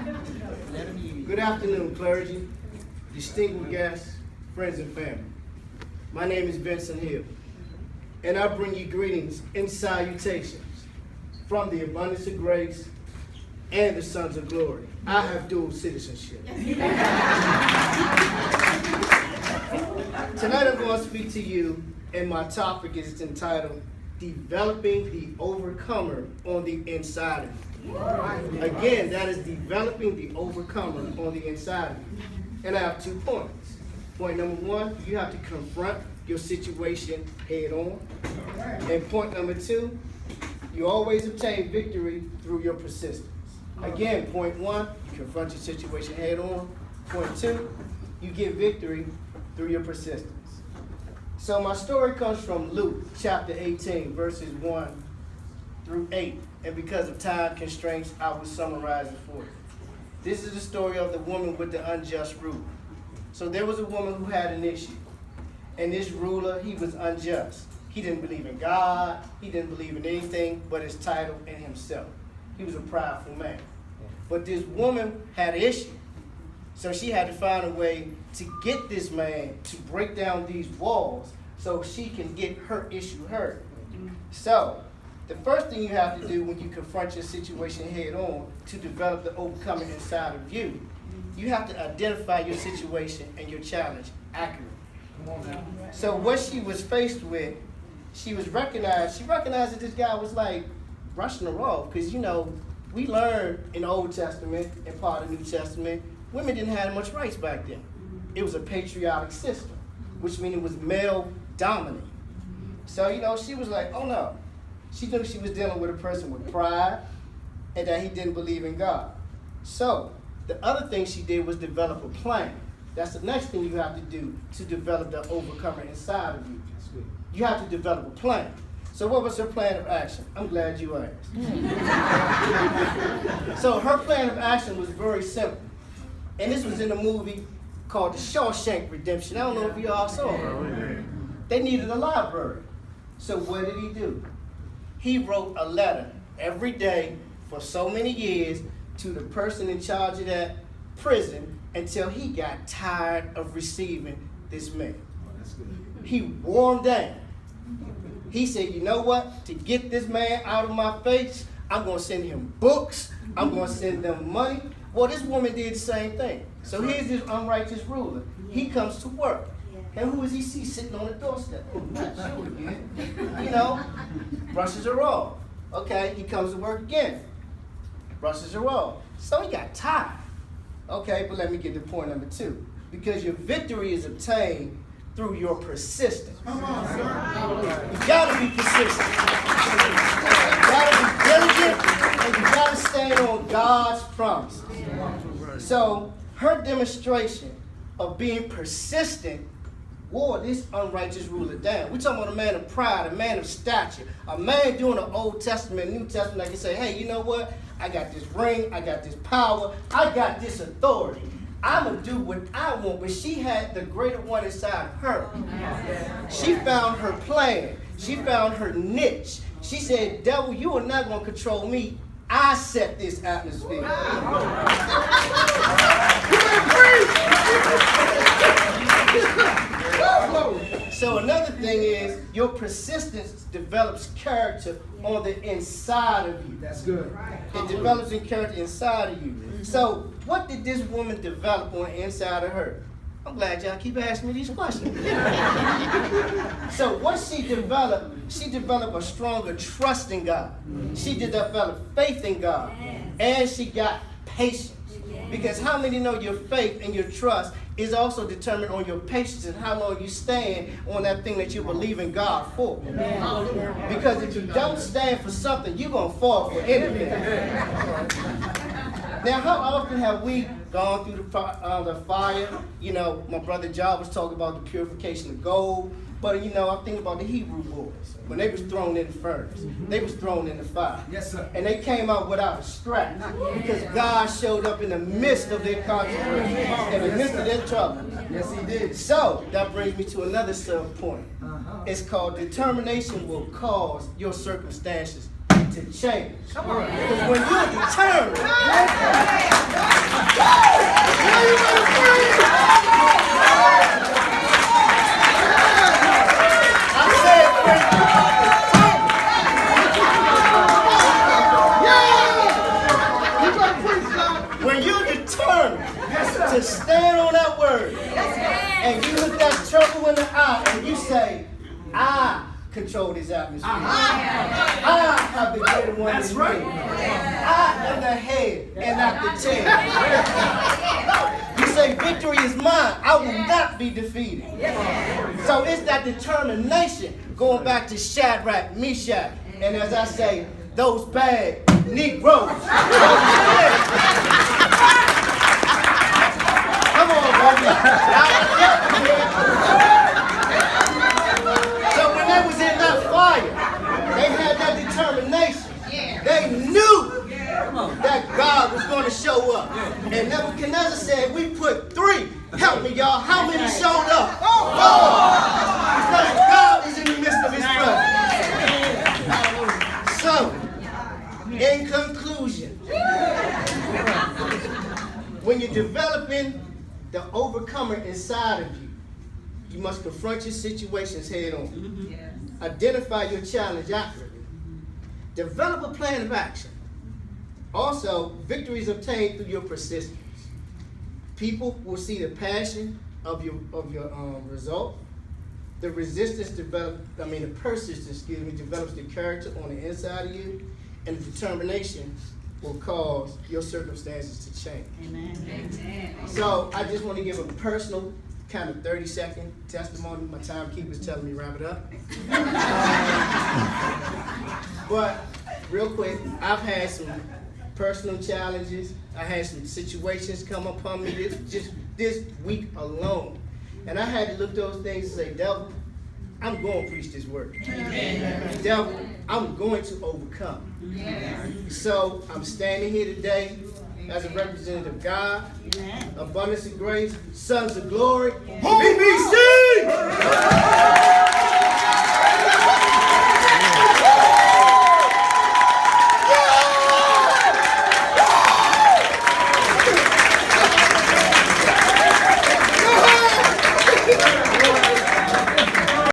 Good afternoon, clergy, distinguished guests, friends, and family. My name is Vinson Hill, and I bring you greetings and salutations from the abundance of grace and the sons of glory. I have dual citizenship. Tonight I'm going to speak to you, and my topic is entitled, Developing the Overcomer on the Inside of You. Again, that is developing the overcomer on the inside of you. And I have 2 points. Point number 1, you have to confront your situation head on. And point number 2, you always obtain victory through your persistence. Again, point 1, you confront your situation head on. Point 2, you get victory through your persistence. So my story comes from Luke chapter 18, verses 1 through 8. And because of time constraints, I will summarize it for you. This is the story of the woman with the unjust ruler. So there was a woman who had an issue. And this ruler, he was unjust. He didn't believe in God. He didn't believe in anything but his title and himself. He was a prideful man. But this woman had an issue. So she had to find a way to get this man to break down these walls so she can get her issue heard. So the first thing you have to do when you confront your situation head on to develop the overcomer inside of you, you have to identify your situation and your challenge accurately. So what she was faced with, she recognized that this guy was like brushing her off, because we learned in the Old Testament and part of the New Testament, women didn't have much rights back then. It was a patriotic system, which means it was male dominant. So, she was like, oh no. She knew she was dealing with a person with pride and that he didn't believe in God. So, the other thing she did was develop a plan. That's the next thing you have to do to develop the overcomer inside of you. You have to develop a plan. So what was her plan of action? I'm glad you asked. So her plan of action was very simple. And this was in a movie called The Shawshank Redemption. I don't know if you all saw it. They needed a library. So what did he do? He wrote a letter every day for so many years to the person in charge of that prison until he got tired of receiving this mail. He wore him down. He said, you know what? To get this man out of my face, I'm going to send him books. I'm going to send them money. Well, this woman did the same thing. So here's this unrighteous ruler. He comes to work. And who does he see sitting on the doorstep? Not you again. Brushes her off. Okay, he comes to work again. Brushes her off. So he got tired. Okay, but let me get to point number 2. Because your victory is obtained through your persistence. Come on, sir. You gotta be persistent. You gotta be diligent, and you gotta stand on God's promises. So her demonstration of being persistent wore this unrighteous ruler down. We're talking about a man of pride, a man of stature, a man doing the Old Testament, New Testament, that can say, hey, you know what? I got this ring, I got this power, I got this authority. I'm going to do what I want, but she had the greater one inside her. She found her plan. She found her niche. She said, devil, you are not going to control me. I set this atmosphere. So another thing is your persistence develops character on the inside of you. That's good. It develops in character inside of you. So what did this woman develop on the inside of her? I'm glad y'all keep asking me these questions. So what she developed a stronger trust in God. She developed faith in God. And she got patience. Because how many know your faith and your trust is also determined on your patience and how long you stand on that thing that you believe in God for. Because if you don't stand for something, you're going to fall for anything. Now, how often have we gone through the fire? My brother Job was talking about the purification of gold. But, I think about the Hebrew boys. When they was thrown in the furnace, they was thrown in the fire. Yes, sir. And they came out without a scratch because God showed up in the midst of their controversy, in the midst of their trouble. Yes, he did. So, that brings me to another sub-point. It's called determination will cause your circumstances to change. Because when you're determined, to stand on that word. And you look that trouble in the eye and you say, I control this atmosphere. I have the greater one in me. I am the head and not the tail. You say, victory is mine. I will not be defeated. So it's that determination, going back to Shadrach, Meshach, and as I say, those bad Negroes. Come on, baby. So when they was in that fire, they had that determination. They knew that God was going to show up. And Nebuchadnezzar said, we put 3. Help me, y'all. How many showed up? 4. Because God is in the midst of his presence. So, in conclusion, when you're developing the overcomer inside of you, you must confront your situations head on. Identify your challenge accurately. Develop a plan of action. Also, victory is obtained through your persistence. People will see the passion of your result. The persistence develops the character on the inside of you, and the determination will cause your circumstances to change. Amen. So I just want to give a personal kind of 30-second testimony. My timekeeper's telling me to wrap it up. But real quick, I've had some personal challenges. I had some situations come upon me just this week alone. And I had to look those things and say, devil, I'm going to preach this word. Amen. Devil, I'm going to overcome. Yes. So I'm standing here today as a representative of God, abundance of grace, sons of glory, BBC!